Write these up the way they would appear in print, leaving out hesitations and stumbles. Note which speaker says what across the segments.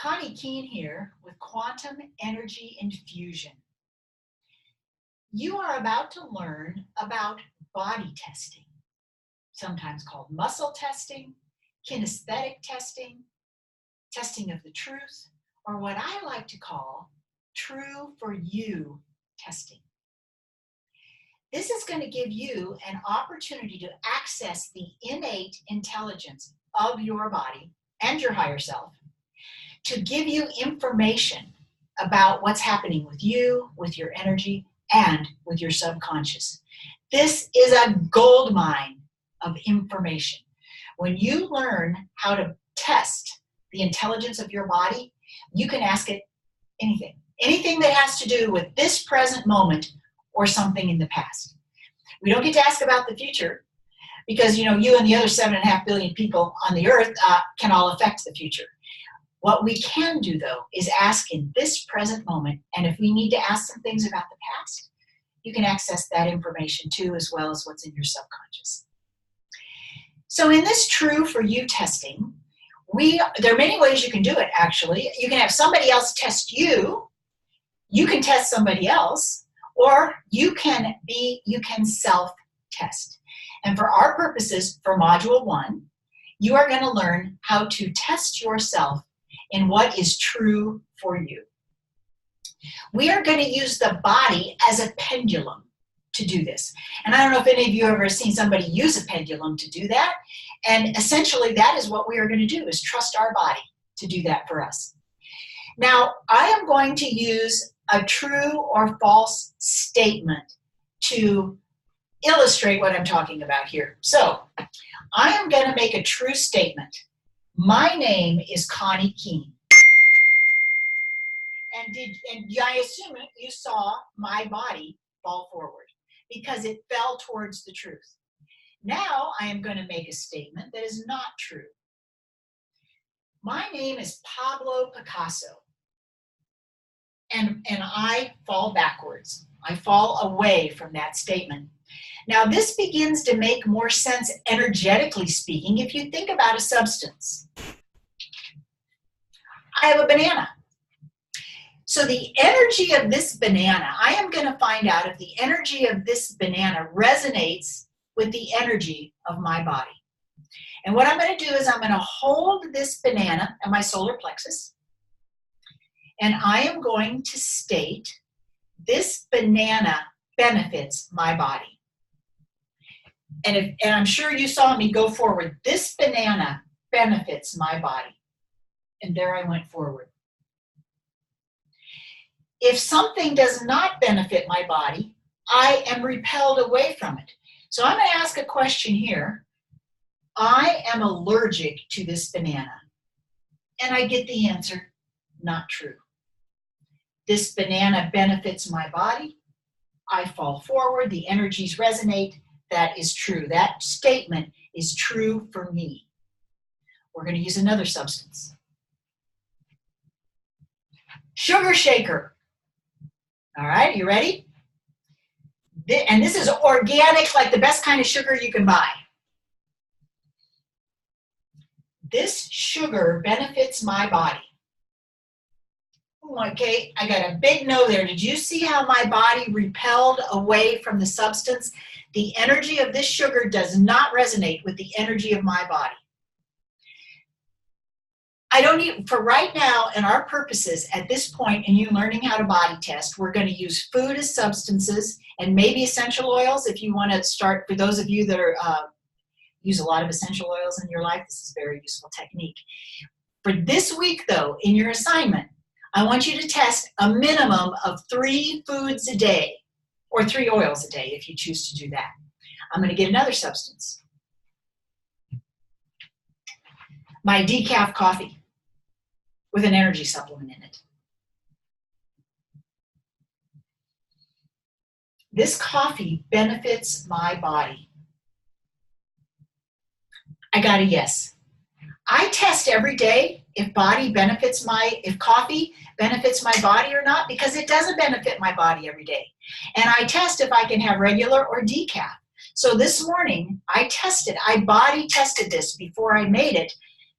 Speaker 1: Connie Keene here with Quantum Energy Infusion. You are about to learn about body testing, sometimes called muscle testing, kinesthetic testing, testing of the truth, or what I like to call true for you testing. This is going to give you an opportunity to access the innate intelligence of your body and your higher self, to give you information about what's happening with you, with your energy, and with your subconscious. This is a gold mine of information. When you learn how to test the intelligence of your body, you can ask it anything. Anything that has to do with this present moment or something in the past. We don't get to ask about the future because, you and the other 7.5 billion people on the earth can all affect the future. What we can do, though, is ask in this present moment, and if we need to ask some things about the past, you can access that information too, as well as what's in your subconscious. So in this true for you testing, there are many ways you can do it, actually. You can have somebody else test you, you can test somebody else, or you can self-test. And for our purposes, for Module 1, you are going to learn how to test yourself in what is true for you. We are going to use the body as a pendulum to do this. And I don't know if any of you have ever seen somebody use a pendulum to do that. And essentially that is what we are going to do, is trust our body to do that for us. Now, I am going to use a true or false statement to illustrate what I'm talking about here. So I am going to make a true statement. My name is Connie Keene. And I assume you saw my body fall forward because it fell towards the truth. Now I am going to make a statement that is not true. My name is Pablo Picasso. And I fall backwards. I fall away from that statement. Now, this begins to make more sense energetically speaking if you think about a substance. I have a banana. So the energy of this banana, I am going to find out if the energy of this banana resonates with the energy of my body. And what I'm going to do is I'm going to hold this banana at my solar plexus, and I am going to state, this banana benefits my body. And I'm sure you saw me go forward. This banana benefits my body. And there I went forward. If something does not benefit my body, I am repelled away from it. So I'm going to ask a question here. I am allergic to this banana. And I get the answer, not true. This banana benefits my body. I fall forward. The energies resonate. That is true. That statement is true for me. We're going to use another substance. Sugar shaker. All right, you ready? And this is organic, like the best kind of sugar you can buy. This sugar benefits my body. Okay, I got a big no there. Did you see how my body repelled away from the substance? The energy of this sugar does not resonate with the energy of my body. I don't need, for right now and our purposes at this point in you learning how to body test, we're going to use food as substances and maybe essential oils if you want to start. For those of you that are use a lot of essential oils in your life, this is a very useful technique. For this week though, in your assignment, I want you to test a minimum of 3 foods a day, or 3 oils a day if you choose to do that. I'm going to get another substance. My decaf coffee with an energy supplement in it. This coffee benefits my body. I got a yes. I test every day if coffee benefits my body or not, because it doesn't benefit my body every day. And I test if I can have regular or decaf. So this morning I body tested this before I made it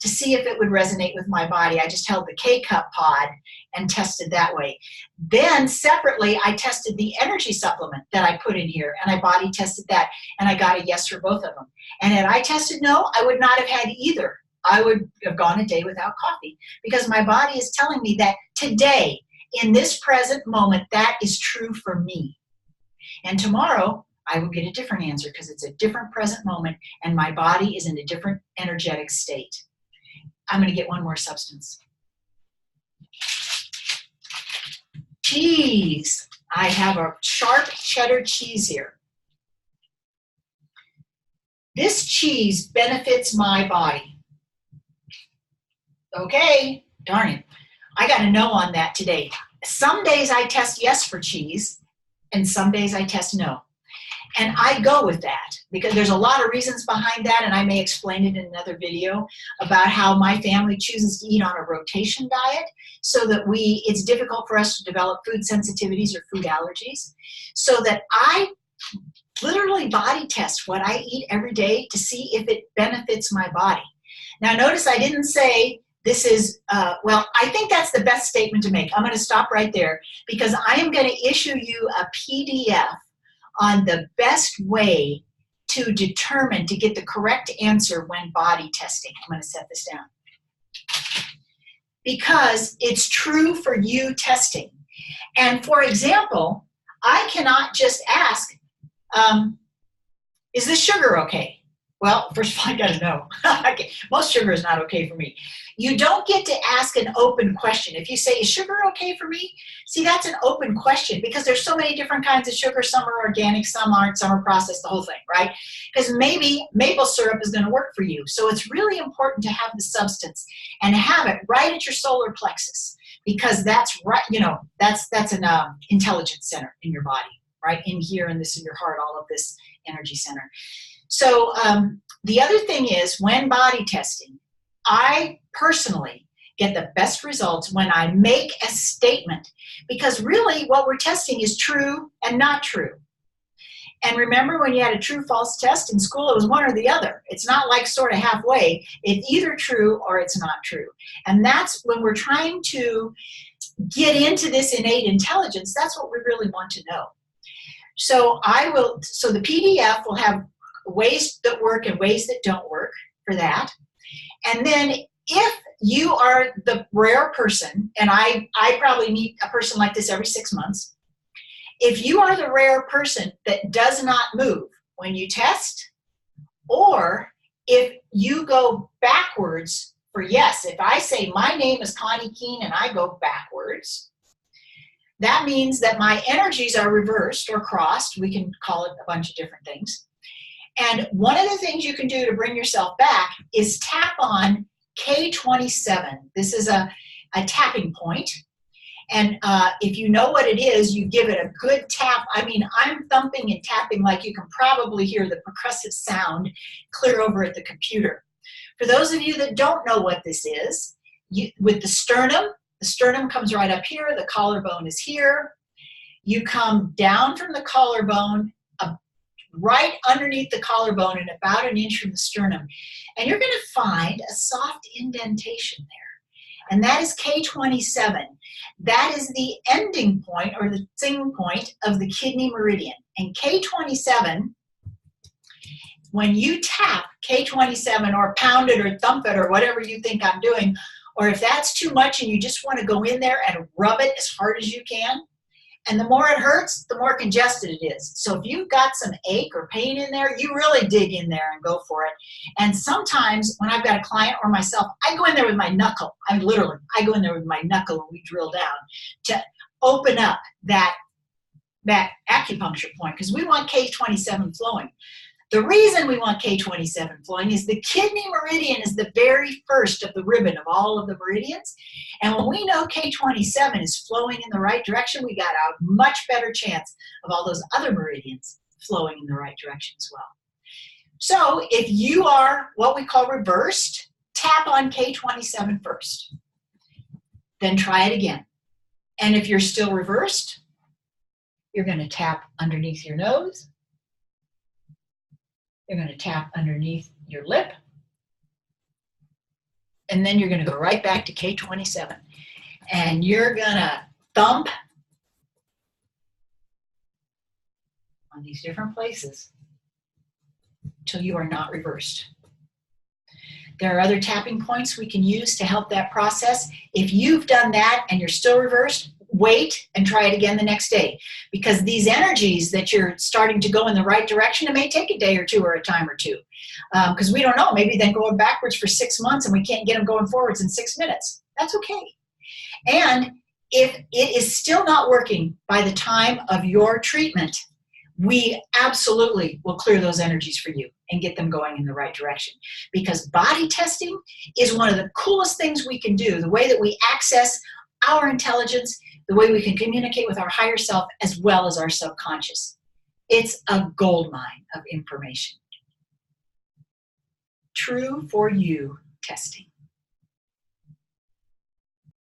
Speaker 1: to see if it would resonate with my body. I just held the K-cup pod and tested that way. Then separately, I tested the energy supplement that I put in here, and I body tested that, and I got a yes for both of them. And had I tested no, I would not have had either. I would have gone a day without coffee, because my body is telling me that today, in this present moment, that is true for me. And tomorrow, I will get a different answer, because it's a different present moment, and my body is in a different energetic state. I'm going to get one more substance. Cheese. I have a sharp cheddar cheese here. This cheese benefits my body. Okay, darn it. I got a no on that today. Some days I test yes for cheese, and some days I test no. And I go with that, because there's a lot of reasons behind that, and I may explain it in another video about how my family chooses to eat on a rotation diet, so that it's difficult for us to develop food sensitivities or food allergies, so that I literally body test what I eat every day to see if it benefits my body. Now notice I didn't say this is, well, I think that's the best statement to make. I'm going to stop right there, because I am going to issue you a PDF on the best way to determine, to get the correct answer when body testing. I'm going to set this down, because it's true for you testing. And for example, I cannot just ask, is this sugar okay? Well, first of all, I got to know. Okay. Most sugar is not okay for me. You don't get to ask an open question. If you say, is sugar okay for me? See, that's an open question, because there's so many different kinds of sugar. Some are organic, some aren't, some are processed, the whole thing, right? Because maybe maple syrup is going to work for you. So it's really important to have the substance and have it right at your solar plexus, because that's right, that's an intelligence center in your body, right? In here, and this in your heart, all of this energy center. So the other thing is, when body testing, I personally get the best results when I make a statement, because really what we're testing is true and not true. And remember, when you had a true-false test in school, it was one or the other. It's not like sort of halfway. It's either true or it's not true. And that's when we're trying to get into this innate intelligence, that's what we really want to know. So the PDF will have ways that work and ways that don't work for that. And then if you are the rare person, and I probably meet a person like this every 6 months, if you are the rare person that does not move when you test, or if you go backwards for yes, if I say my name is Connie Keene and I go backwards, that means that my energies are reversed or crossed. We can call it a bunch of different things. And one of the things you can do to bring yourself back is tap on K27. This is a tapping point. And if you know what it is, you give it a good tap. I mean, I'm thumping and tapping like you can probably hear the percussive sound clear over at the computer. For those of you that don't know what this is, with the sternum comes right up here, the collarbone is here. You come down from the collarbone, right underneath the collarbone and about an inch from the sternum. And you're going to find a soft indentation there. And that is K27. That is the ending point, or the sing point, of the kidney meridian. And K27, when you tap K27 or pound it or thump it or whatever you think I'm doing, or if that's too much and you just want to go in there and rub it as hard as you can, and the more it hurts, the more congested it is. So if you've got some ache or pain in there, you really dig in there and go for it. And sometimes when I've got a client or myself, I go in there with my knuckle. I go in there with my knuckle and we drill down to open up that acupuncture point, because we want K27 flowing. The reason we want K27 flowing is the kidney meridian is the very first of the ribbon of all of the meridians. And when we know K27 is flowing in the right direction, we got a much better chance of all those other meridians flowing in the right direction as well. So if you are what we call reversed, tap on K27 first. Then try it again. And if you're still reversed, you're going to tap underneath your nose. You're going to tap underneath your lip. and then you're going to go right back to K27. And you're going to thump on these different places till you are not reversed. There are other tapping points we can use to help that process. If you've done that and you're still reversed, wait and try it again the next day, because these energies that you're starting to go in the right direction, it may take a day or two or a time or two, because we don't know, maybe then going backwards for 6 months and we can't get them going forwards in 6 minutes. That's okay. And if it is still not working by the time of your treatment, we absolutely will clear those energies for you and get them going in the right direction. Because body testing is one of the coolest things we can do, the way that we access our intelligence, the way we can communicate with our higher self as well as our subconscious. It's a gold mine of information. True for you testing.